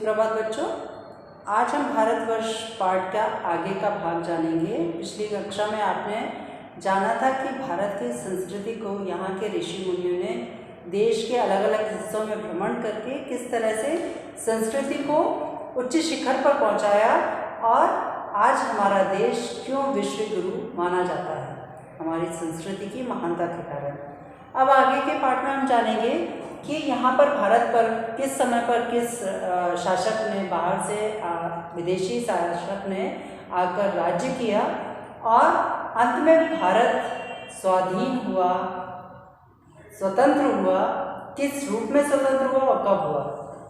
सुप्रभात बच्चों, आज हम भारतवर्ष पाठ का आगे का भाग जानेंगे। पिछली कक्षा में आपने जाना था कि भारत की संस्कृति को यहाँ के ऋषि मुनियों ने देश के अलग अलग हिस्सों में भ्रमण करके किस तरह से संस्कृति को उच्च शिखर पर पहुँचाया और आज हमारा देश क्यों विश्व गुरु माना जाता है, हमारी संस्कृति की महानता के कारण। अब आगे के पाठ में हम जानेंगे कि यहाँ पर भारत पर किस समय पर किस शासक ने, बाहर से विदेशी शासक ने आकर राज्य किया और अंत में भारत स्वाधीन हुआ, स्वतंत्र हुआ, किस रूप में स्वतंत्र हुआ और कब हुआ।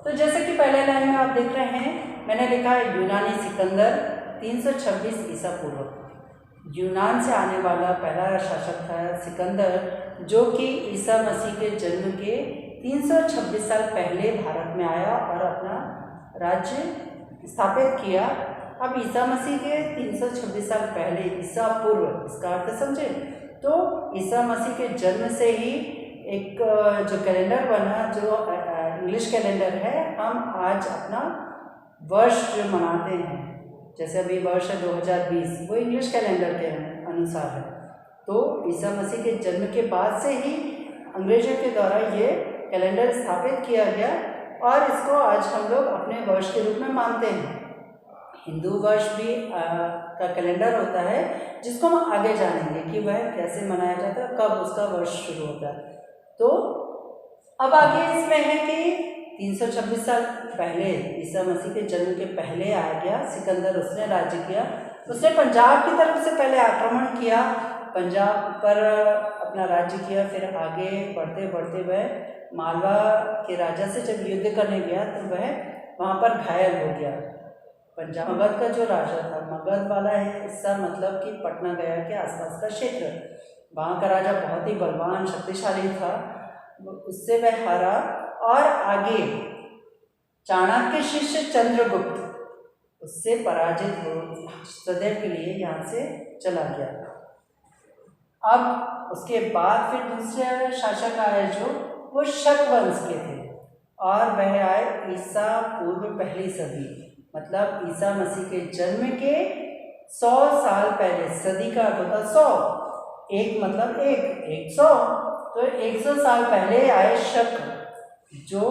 तो जैसे कि पहले लाइन में आप देख रहे हैं, मैंने लिखा है यूनानी सिकंदर 326 ईसा पूर्व। यूनान से आने वाला पहला शासक था सिकंदर, जो कि ईसा मसीह के जन्म के 326 साल पहले भारत में आया और अपना राज्य स्थापित किया। अब ईसा मसीह के 326 साल पहले, ईसा पूर्व, इसका अर्थ समझे तो ईसा मसीह के जन्म से ही एक जो कैलेंडर बना, जो इंग्लिश कैलेंडर है, हम आज अपना वर्ष जो मनाते हैं, जैसे अभी वर्ष है 2020, वो इंग्लिश कैलेंडर के अनुसार है। तो ईसा मसीह के जन्म के बाद से ही अंग्रेजों के द्वारा ये कैलेंडर स्थापित किया गया और इसको आज हम लोग अपने वर्ष के रूप में मानते हैं। हिंदू वर्ष भी का कैलेंडर होता है, जिसको हम आगे जानेंगे कि वह कैसे मनाया जाता है, कब उसका वर्ष शुरू होता है। तो अब आगे इसमें है कि 326 साल पहले, ईसा मसीह के जन्म के पहले आ गया सिकंदर, उसने राज्य किया। उसने पंजाब की तरफ से पहले आक्रमण किया, पंजाब पर अपना राज्य किया, फिर आगे बढ़ते बढ़ते वह मालवा के राजा से जब युद्ध करने गया तो वह वहाँ पर घायल हो गया। पंजाब मगध का जो राजा था, मगध वाला है, इसका मतलब कि पटना गया के आसपास का क्षेत्र, वहाँ का राजा बहुत ही बलवान शक्तिशाली था, उससे वह हारा और आगे चाणक्य शिष्य चंद्रगुप्त उससे पराजित हो सदैव के लिए यहाँ से चला गया। अब उसके बाद फिर दूसरे शासक आए जो वो शक वंश के थे और वह आए ईसा पूर्व पहली सदी, मतलब ईसा मसीह के जन्म के 100 साल पहले। सदी का अर्थ होता 100, एक मतलब एक 100, तो 100 साल पहले आए शक, जो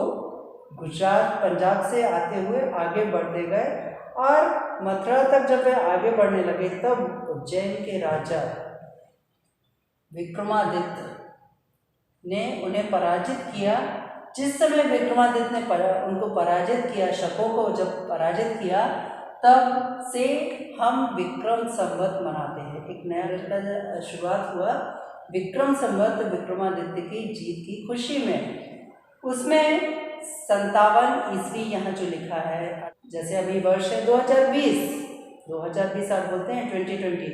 गुजरात पंजाब से आते हुए आगे बढ़ते गए और मथुरा तक जब वे आगे बढ़ने लगे तब उज्जैन के राजा विक्रमादित्य ने उन्हें पराजित किया। जिस समय विक्रमादित्य ने उनको पराजित किया, शकों को जब पराजित किया, तब से हम विक्रम संवत मनाते हैं। एक नया का शुरुआत हुआ विक्रम संवत, विक्रमादित्य की जीत की खुशी में। उसमें 57 ईस्वी यहाँ जो लिखा है, जैसे अभी वर्ष है 2020 आप बोलते हैं 2020,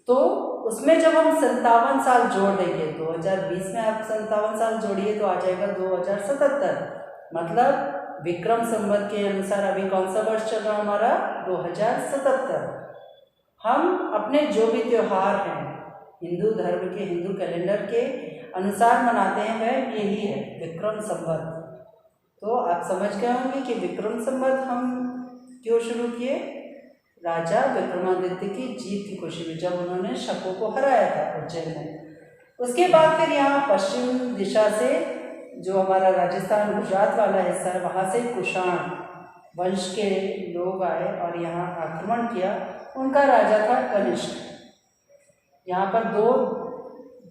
तो उसमें जब हम 57 साल जोड़ देंगे, 2020 में आप 57 साल जोड़िए तो आ जाएगा 2077, मतलब विक्रम संवत के अनुसार अभी कौन सा वर्ष चल रहा है हमारा, 2077। हम अपने जो भी त्योहार हैं हिंदू धर्म के, हिंदू कैलेंडर के अनुसार मनाते हैं, वह यही है विक्रम संवत। तो आप समझ गए होंगे कि विक्रम संवत हम क्यों शुरू किए, राजा विक्रमादित्य की जीत की खुशी में, जब उन्होंने शकों को हराया था उज्जैन में। उसके बाद फिर यहाँ पश्चिम दिशा से जो हमारा राजस्थान गुजरात वाला हिस्सा है, वहाँ से कुषाण वंश के लोग आए और यहाँ आक्रमण किया। उनका राजा था कनिष्क। यहाँ पर 2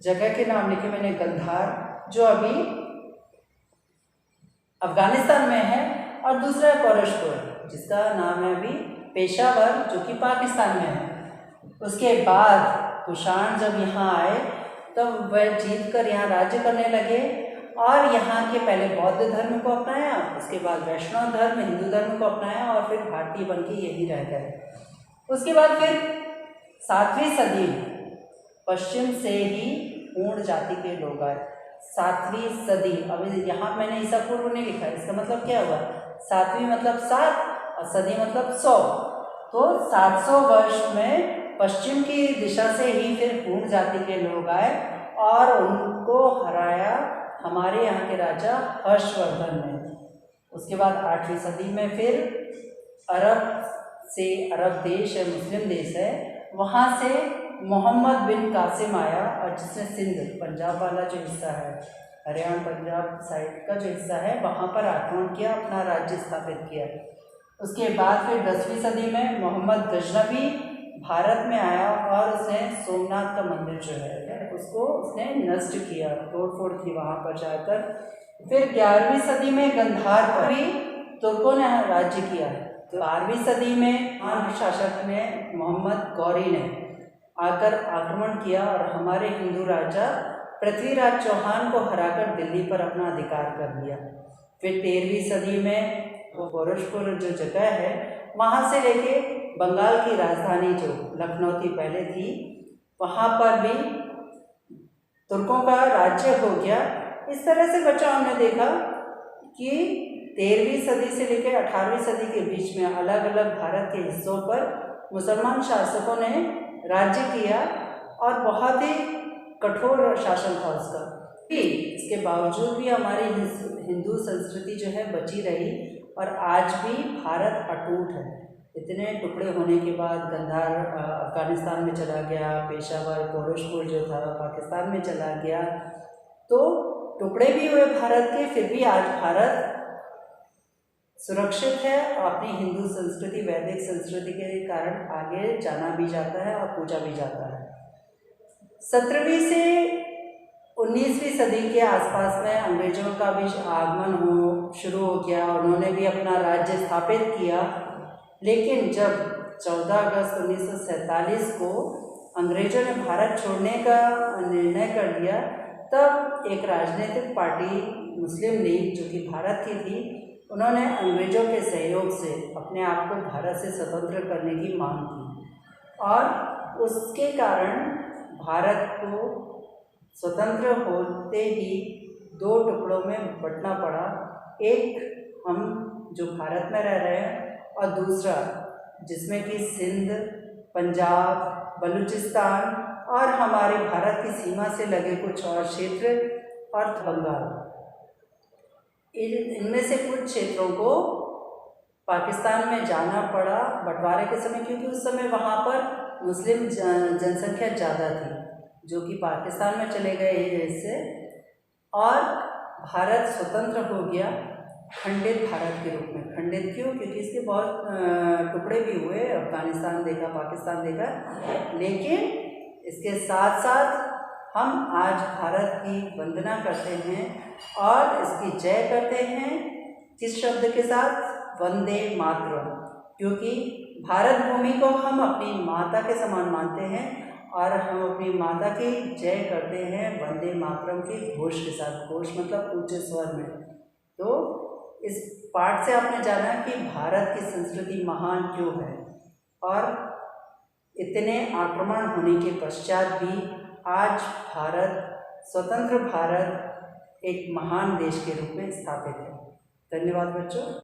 जगह के नाम लिखे मैंने, गंधार जो अभी अफगानिस्तान में है और दूसरा है परशपुर जिसका नाम है अभी पेशावर, जो कि पाकिस्तान में है। उसके बाद कुषाण जब यहाँ आए तब वह जीत कर यहाँ राज्य करने लगे और यहाँ के पहले बौद्ध धर्म को अपनाया, उसके बाद वैष्णव धर्म, हिंदू धर्म को अपनाया और फिर भारतीय बन के यही रह गए। उसके बाद फिर 7वीं सदी पश्चिम से ही पूर्ण जाति के लोग आए। 7वीं सदी, अभी यहाँ मैंने ईसा पूर्व नहीं लिखा है, इसका मतलब क्या हुआ, 7वीं मतलब 7 और सदी मतलब 100, तो 700 वर्ष में पश्चिम की दिशा से ही फिर पूर्ण जाति के लोग आए और उनको हराया हमारे यहाँ के राजा हर्षवर्धन ने। उसके बाद 8वीं सदी में फिर अरब देश है, मुस्लिम देश है, वहाँ से मोहम्मद बिन कासिम आया और जिसने सिंध, पंजाब वाला जो हिस्सा है, हरियाणा पंजाब साइड का जो हिस्सा है, वहाँ पर आक्रमण किया, अपना राज्य स्थापित किया। उसके बाद फिर 10वीं सदी में मोहम्मद गजनवी भारत में आया और उसने सोमनाथ का मंदिर जो है उसको उसने नष्ट किया, तोड़ फोड़ की वहाँ पर जाकर। फिर 11वीं सदी में गंधार पर भी तुर्कों ने राज्य किया। तो 12वीं सदी में महान शासक ने मोहम्मद गौरी ने आकर आक्रमण किया और हमारे हिंदू राजा पृथ्वीराज चौहान को हराकर दिल्ली पर अपना अधिकार कर लिया। फिर 13वीं सदी में गोरखपुर जो जगह है वहाँ से लेके बंगाल की राजधानी जो लखनऊ की पहले थी, वहाँ पर भी तुर्कों का राज्य हो गया। इस तरह से बच्चा हमने देखा कि 13वीं सदी से लेकर 18वीं सदी के बीच में अलग अलग भारत के हिस्सों पर मुसलमान शासकों ने राज्य किया और बहुत ही कठोर शासन था उसका। इसके बावजूद भी हमारी हिंदू संस्कृति जो है बची रही और आज भी भारत अटूट है। इतने टुकड़े होने के बाद गंधार अफगानिस्तान में चला गया, पेशावर गोरखपुर जो था पाकिस्तान में चला गया, तो टुकड़े भी हुए भारत के, फिर भी आज भारत सुरक्षित है और अपनी हिंदू संस्कृति, वैदिक संस्कृति के कारण आगे जाना भी जाता है और पूजा भी जाता है। 17वीं से 19वीं सदी के आसपास में अंग्रेजों का भी आगमन शुरू हो गया, उन्होंने भी अपना राज्य स्थापित किया। लेकिन जब 14 अगस्त 1947 को अंग्रेजों ने भारत छोड़ने का निर्णय कर लिया, तब एक राजनीतिक पार्टी मुस्लिम लीग जो कि भारत की थी, उन्होंने अंग्रेजों के सहयोग से अपने आप को भारत से स्वतंत्र करने की मांग की और उसके कारण भारत को स्वतंत्र होते ही 2 टुकड़ों में बंटना पड़ा। एक हम जो भारत में रह रहे हैं और दूसरा जिसमें कि सिंध, पंजाब, बलूचिस्तान और हमारे भारत की सीमा से लगे कुछ और क्षेत्र और बंगाल, इनमें से कुछ क्षेत्रों को पाकिस्तान में जाना पड़ा बंटवारे के समय, क्योंकि उस समय वहाँ पर मुस्लिम जनसंख्या ज़्यादा थी जो कि पाकिस्तान में चले गए इससे, और भारत स्वतंत्र हो गया खंडित भारत के रूप में। खंडित क्यों? क्योंकि इसके बहुत टुकड़े भी हुए, अफगानिस्तान देखा, पाकिस्तान देखा, लेकिन इसके साथ साथ हम आज भारत की वंदना करते हैं और इसकी जय करते हैं। किस शब्द के साथ? वंदे मातरम, क्योंकि भारत भूमि को हम अपनी माता के समान मानते हैं और हम अपनी माता की जय करते हैं वंदे मातरम के घोष के साथ। घोष मतलब ऊंचे स्वर में। तो इस पाठ से आपने जाना कि भारत की संस्कृति महान क्यों है और इतने आक्रमण होने के पश्चात भी आज भारत, स्वतंत्र भारत एक महान देश के रूप में स्थापित है। धन्यवाद बच्चों।